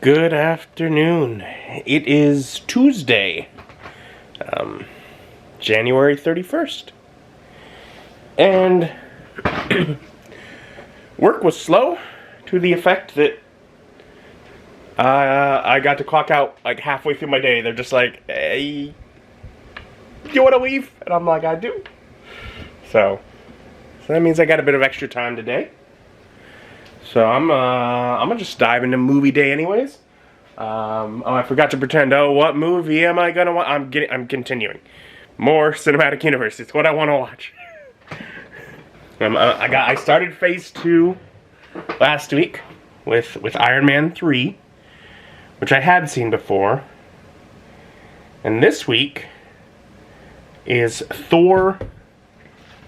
Good afternoon. It is Tuesday, January 31st. And work was slow to the effect that I got to clock out like halfway through my day. They're just like, hey, you want to leave? And I'm like, I do. So that means I got a bit of extra time today. So I'm gonna just dive into movie day anyways. I forgot to pretend. Oh, what movie am I gonna watch? I'm continuing. More cinematic universe. It's what I want to watch. I started Phase 2 last week with Iron Man 3, which I had seen before, and this week is Thor: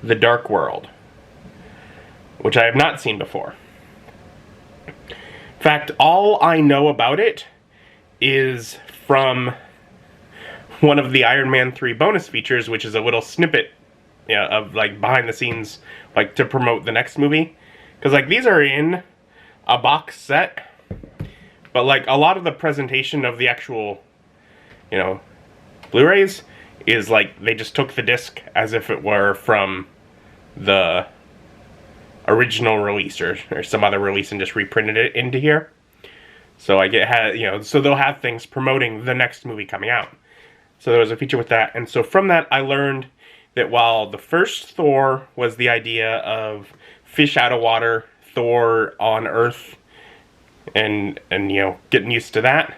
The Dark World, which I have not seen before. In fact, all I know about it is from one of the Iron Man 3 bonus features, which is a little snippet of like behind the scenes, like to promote the next movie. Because like these are in a box set, but like a lot of the presentation of the actual, Blu-rays is like they just took the disc as if it were from the original release or some other release and just reprinted it into here. So like it had, so they'll have things promoting the next movie coming out. So there was a feature with that. And so from that I learned that while the first Thor was the idea of fish out of water, Thor on Earth, and getting used to that.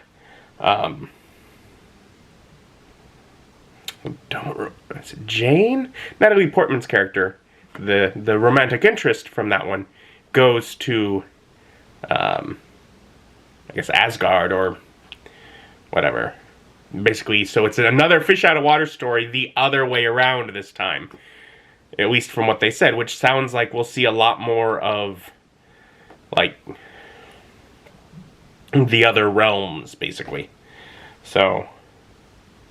Jane? Natalie Portman's character, the romantic interest from that one, goes to I guess Asgard or whatever. Basically, so it's another fish out of water story the other way around this time. At least from what they said, which sounds like we'll see a lot more of like the other realms, basically. So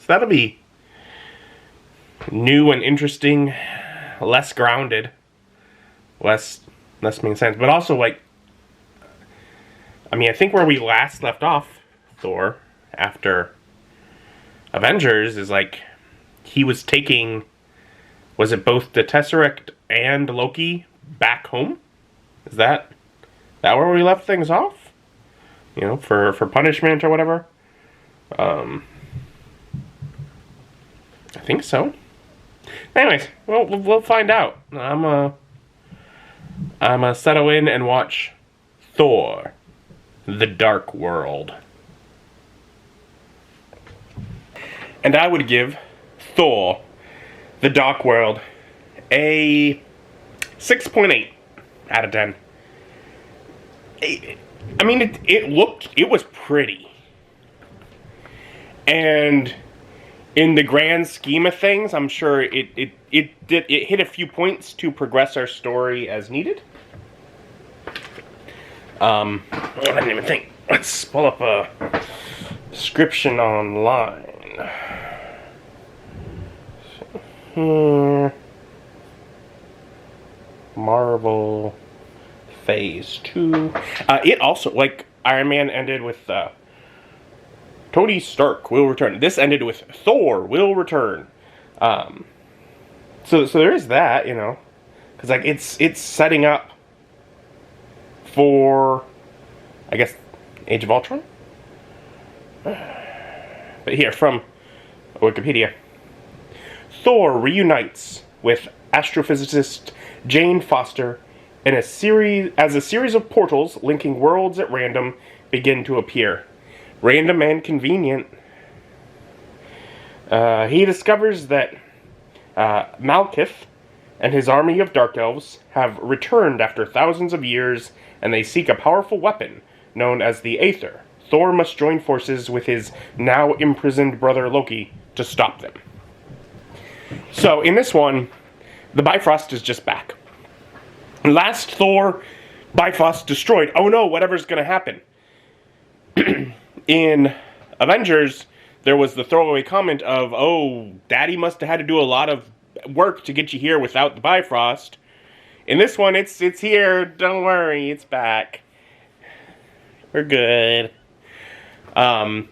that'll be new and interesting, less grounded, less making sense, but also like, I think where we last left off Thor after Avengers is like he was taking, was it both the Tesseract and Loki back home? Is that where we left things off? For punishment or whatever. I think so. Anyways, we'll find out. I'm gonna settle in and watch Thor: The Dark World. And I would give Thor: The Dark World a 6.8 out of 10. It was pretty. And in the grand scheme of things, I'm sure it hit a few points to progress our story as needed. I didn't even think. Let's pull up a description online. Here. Marvel Phase 2. It also, like Iron Man ended with Tony Stark will return. This ended with Thor will return. So there is that, because like it's setting up for, I guess, Age of Ultron. But here from Wikipedia, Thor reunites with astrophysicist Jane Foster in a series of portals linking worlds at random begin to appear. Random and convenient. He discovers that Malekith and his army of Dark Elves have returned after thousands of years, and they seek a powerful weapon known as the Aether. Thor must join forces with his now imprisoned brother Loki to stop them. So in this one, the Bifrost is just back. Last Thor, Bifrost destroyed. Oh no, whatever's going to happen. In Avengers, there was the throwaway comment of, oh, Daddy must have had to do a lot of work to get you here without the Bifrost. In this one, it's here. Don't worry, it's back. We're good. Um,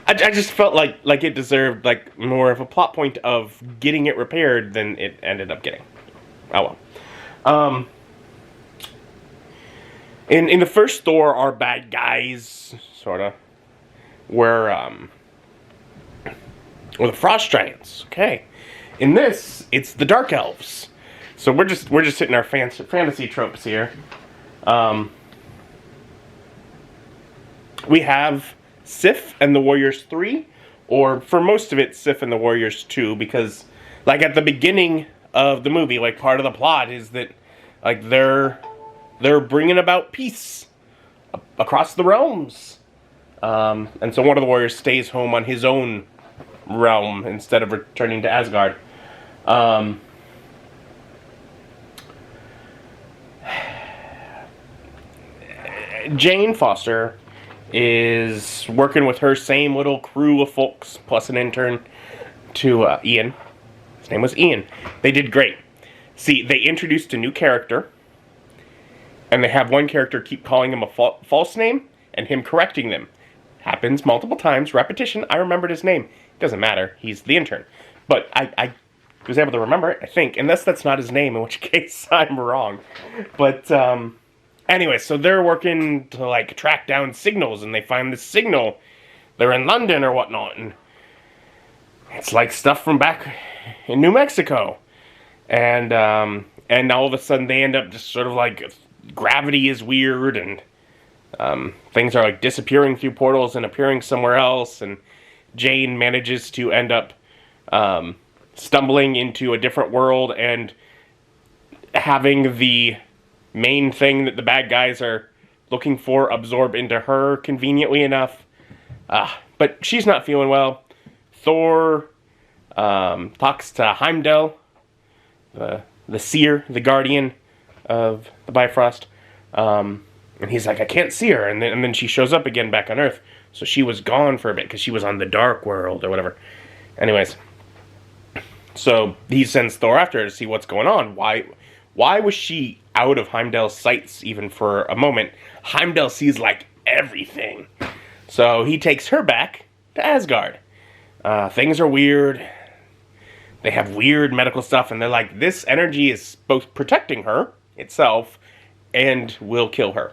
I just felt like it deserved like more of a plot point of getting it repaired than it ended up getting. Oh well. In the first Thor, our bad guys sorta were the Frost Giants. Okay. In this, it's the Dark Elves. So we're just hitting our fantasy tropes here. We have Sif and the Warriors 3, or for most of it, Sif and the Warriors 2, because, like, at the beginning of the movie, like, part of the plot is that, like, they're bringing about peace across the realms. And so one of the warriors stays home on his own realm instead of returning to Asgard. Jane Foster is working with her same little crew of folks, plus an intern, to Ian. His name was Ian. They did great. See, they introduced a new character, and they have one character keep calling him a false name, and him correcting them. Happens multiple times, repetition. I remembered his name. Doesn't matter, he's the intern. But I was able to remember it, I think, unless that's not his name, in which case I'm wrong. But, anyway, so they're working to, like, track down signals, and they find this signal. They're in London or whatnot, and it's like stuff from back in New Mexico. And all of a sudden they end up just sort of like, gravity is weird, and things are like disappearing through portals and appearing somewhere else, and Jane manages to end up stumbling into a different world and having the main thing that the bad guys are looking for absorb into her conveniently enough. But she's not feeling well. Thor talks to Heimdall, the seer, the guardian of the Bifrost. And he's like, I can't see her. And then she shows up again back on Earth. So she was gone for a bit because she was on the Dark World or whatever. Anyways. So he sends Thor after her to see what's going on. Why was she out of Heimdall's sights even for a moment? Heimdall sees like everything. So he takes her back to Asgard. Things are weird. They have weird medical stuff, and they're like, this energy is both protecting her itself and will kill her.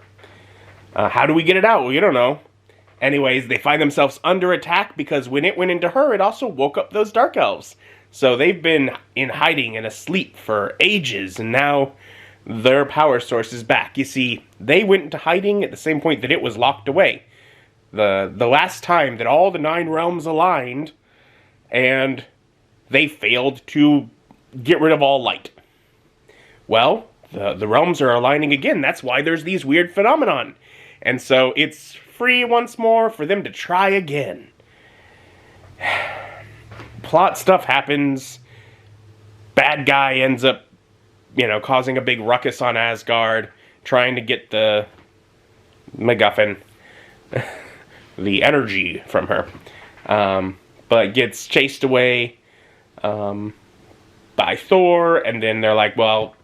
How do we get it out? Well, you don't know. Anyways, they find themselves under attack because when it went into her, it also woke up those Dark Elves. So they've been in hiding and asleep for ages, and now their power source is back. You see, they went into hiding at the same point that it was locked away. The last time that all the 9 realms aligned, and they failed to get rid of all light. Well, the realms are aligning again. That's why there's these weird phenomenon. And so it's free once more for them to try again. Plot stuff happens. Bad guy ends up, causing a big ruckus on Asgard, trying to get the MacGuffin, the energy from her. But gets chased away by Thor, and then they're like, well,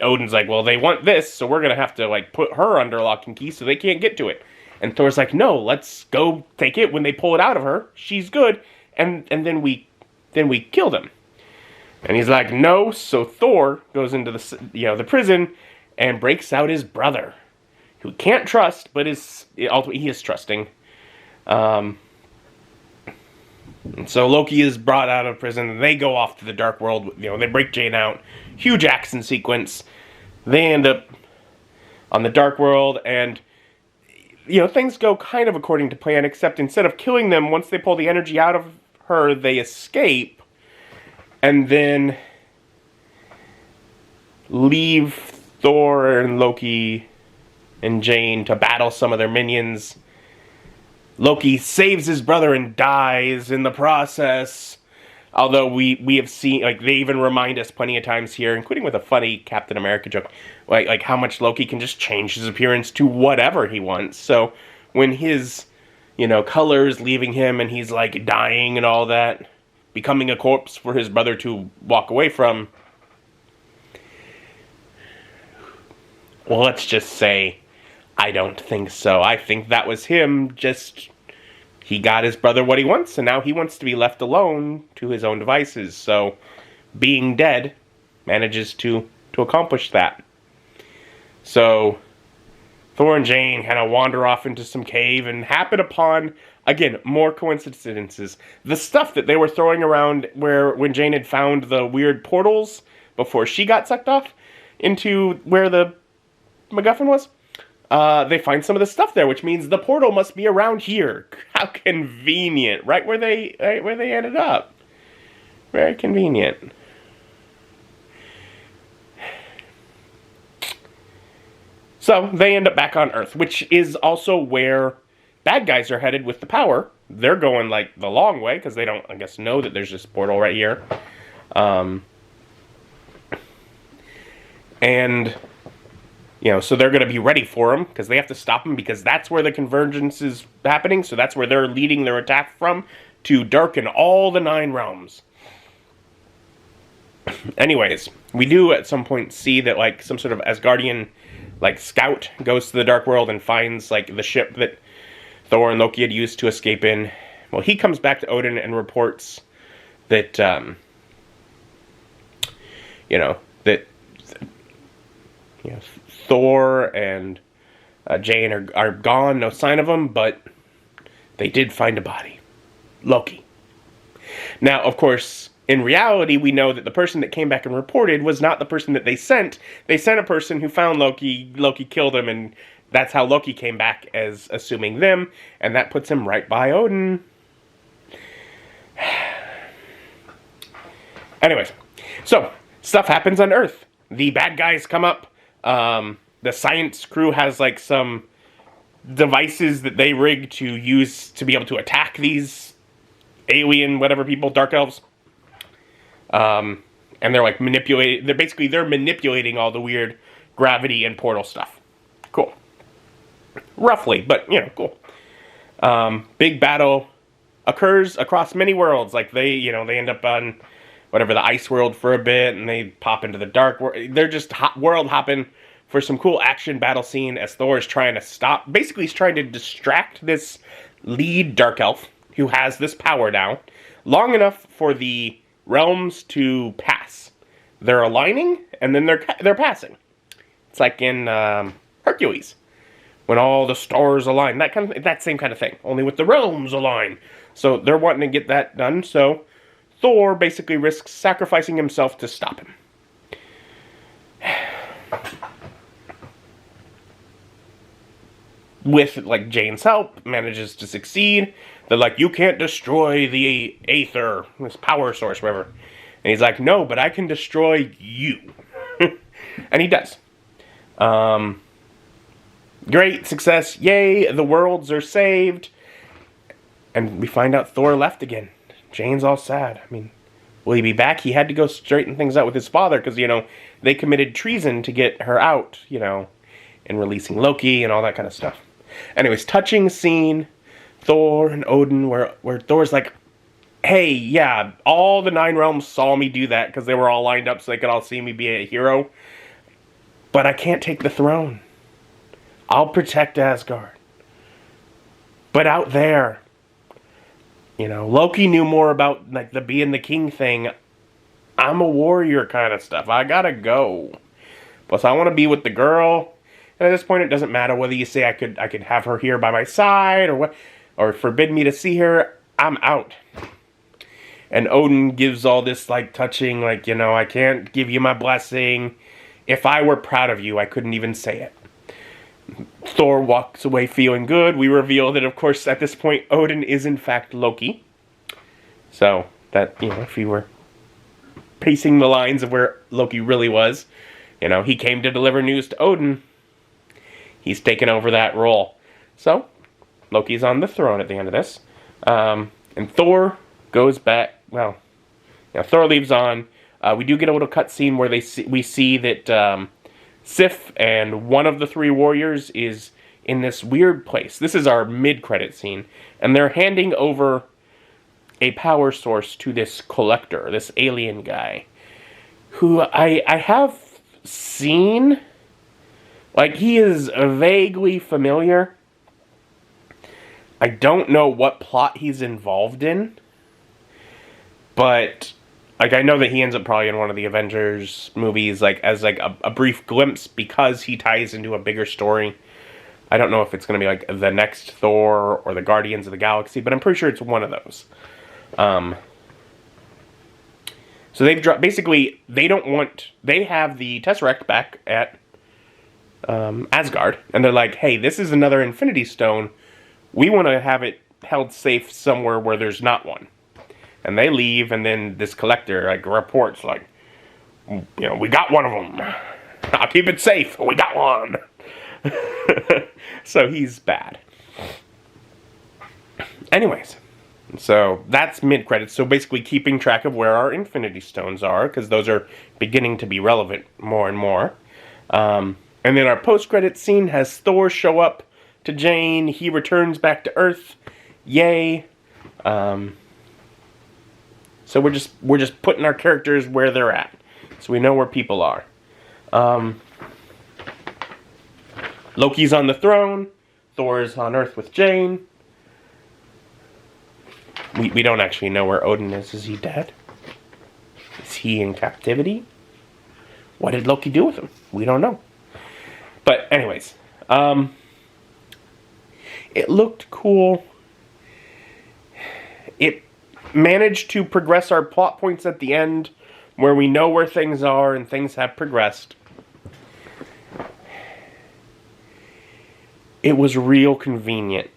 Odin's like, well, they want this, so we're gonna have to, like, put her under lock and key so they can't get to it. And Thor's like, no, let's go take it. When they pull it out of her, she's good, and then we kill them. And he's like, no. So Thor goes into the prison and breaks out his brother, who can't trust, but ultimately he is trusting. And so Loki is brought out of prison, and they go off to the Dark World. They break Jane out. Huge action sequence. They end up on the Dark World, and things go kind of according to plan, except instead of killing them, once they pull the energy out of her, they escape, and then leave Thor and Loki and Jane to battle some of their minions. Loki saves his brother and dies in the process. Although we have seen, like, they even remind us plenty of times here, including with a funny Captain America joke, like how much Loki can just change his appearance to whatever he wants. So when his, color is leaving him and he's, like, dying and all that, becoming a corpse for his brother to walk away from, well, let's just say I don't think so. I think that was him just... He got his brother what he wants, and now he wants to be left alone to his own devices. So, being dead manages to accomplish that. So, Thor and Jane kind of wander off into some cave and happen upon, again, more coincidences. The stuff that they were throwing around when Jane had found the weird portals before she got sucked off into where the MacGuffin was. They find some of the stuff there, which means the portal must be around here. How convenient. Right where they ended up. Very convenient. So, they end up back on Earth, which is also where bad guys are headed with the power. They're going, like, the long way, because they don't, I guess, know that there's this portal right here. And... You know, so they're going to be ready for him, because they have to stop him, because that's where the convergence is happening, so that's where they're leading their attack from, to darken all the 9 realms. Anyways, we do at some point see that, like, some sort of Asgardian, like, scout goes to the Dark World and finds, like, the ship that Thor and Loki had used to escape in. Well, he comes back to Odin and reports that, Thor and Jane are gone, no sign of them, but they did find a body. Loki. Now, of course, in reality, we know that the person that came back and reported was not the person that they sent. They sent a person who found Loki, Loki killed him, and that's how Loki came back as assuming them, and that puts him right by Odin. Anyways, so, stuff happens on Earth. The bad guys come up. The science crew has, like, some devices that they rig to use to be able to attack these alien whatever people, dark elves. And they're, like, they're manipulating all the weird gravity and portal stuff. Cool. Roughly, but, you know, cool. Big battle occurs across many worlds. Like, they end up on whatever, the ice world for a bit, and they pop into the dark world. They're just world hopping for some cool action battle scene as Thor is trying to stop. Basically, he's trying to distract this lead dark elf who has this power now long enough for the realms to pass. They're aligning, and then they're passing. It's like in Hercules, when all the stars align. That same kind of thing, only with the realms align. So they're wanting to get that done. So Thor basically risks sacrificing himself to stop him. With, like, Jane's help, manages to succeed. They're like, you can't destroy the Aether, this power source, whatever. And he's like, no, but I can destroy you. And he does. Great success. Yay, the worlds are saved. And we find out Thor left again. Jane's all sad. I mean, will he be back? He had to go straighten things out with his father because, they committed treason to get her out, and releasing Loki and all that kind of stuff. Anyways, touching scene, Thor and Odin, where Thor's like, hey, yeah, all the 9 realms saw me do that because they were all lined up so they could all see me be a hero. But I can't take the throne. I'll protect Asgard. But out there, Loki knew more about, like, the being the king thing. I'm a warrior kind of stuff. I gotta go. Plus, I want to be with the girl. And at this point, it doesn't matter whether you say I could have her here by my side or what, or forbid me to see her. I'm out. And Odin gives all this, like, touching, like, I can't give you my blessing. If I were proud of you, I couldn't even say it. Thor walks away feeling good. We reveal that, of course, at this point, Odin is in fact Loki. So, that, if you were pacing the lines of where Loki really was, he came to deliver news to Odin. He's taken over that role. So, Loki's on the throne at the end of this. And Thor goes back, Thor leaves on. We do get a little cutscene where we see that Sif and one of the 3 warriors is in this weird place. This is our mid-credit scene. And they're handing over a power source to this collector, this alien guy, who I have seen Like, he is vaguely familiar. I don't know what plot he's involved in. But, like, I know that he ends up probably in one of the Avengers movies, like, as, like, a brief glimpse because he ties into a bigger story. I don't know if it's going to be, like, the next Thor or the Guardians of the Galaxy, but I'm pretty sure it's one of those. So they've dropped, basically, they have the Tesseract back at Asgard, and they're like, hey, this is another Infinity Stone. We want to have it held safe somewhere where there's not one. And they leave, and then this collector, like, reports, like, you know, we got one of them. I'll keep it safe. We got one. So he's bad. Anyways, so that's mid-credits. So basically keeping track of where our Infinity Stones are, because those are beginning to be relevant more and more. And then our post-credits scene has Thor show up to Jane. He returns back to Earth. Yay. So we're just putting our characters where they're at, so we know where people are. Loki's on the throne. Thor's on Earth with Jane. We don't actually know where Odin is. Is he dead? Is he in captivity? What did Loki do with him? We don't know. But anyways, it looked cool. It managed to progress our plot points at the end, where we know where things are and things have progressed. It was real convenient.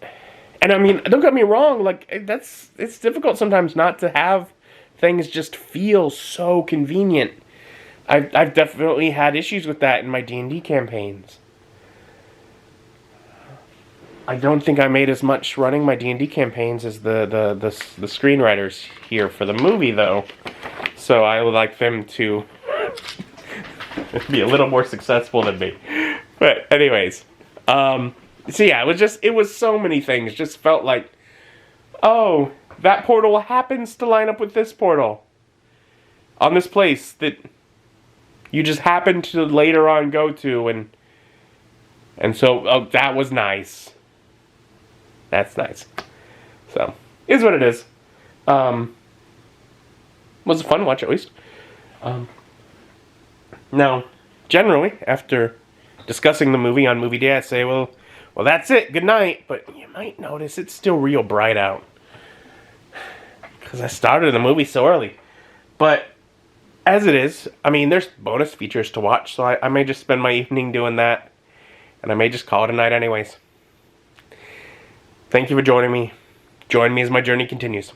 And I mean, don't get me wrong, like, it's difficult sometimes not to have things just feel so convenient. I've definitely had issues with that in my D&D campaigns. I don't think I made as much running my D&D campaigns as the screenwriters here for the movie, though. So I would like them to be a little more successful than me. But anyways, so yeah, it was so many things. Just felt like, oh, that portal happens to line up with this portal on this place that you just happen to later on go to, and so, oh, that was nice. That's nice. So, is what it is. Was a fun watch, at least. Now, generally, after discussing the movie on movie day, I say, well, that's it. Good night. But you might notice it's still real bright out, because I started the movie so early. But as it is, I mean, there's bonus features to watch, so I may just spend my evening doing that, and I may just call it a night anyways. Thank you for joining me. Join me as my journey continues.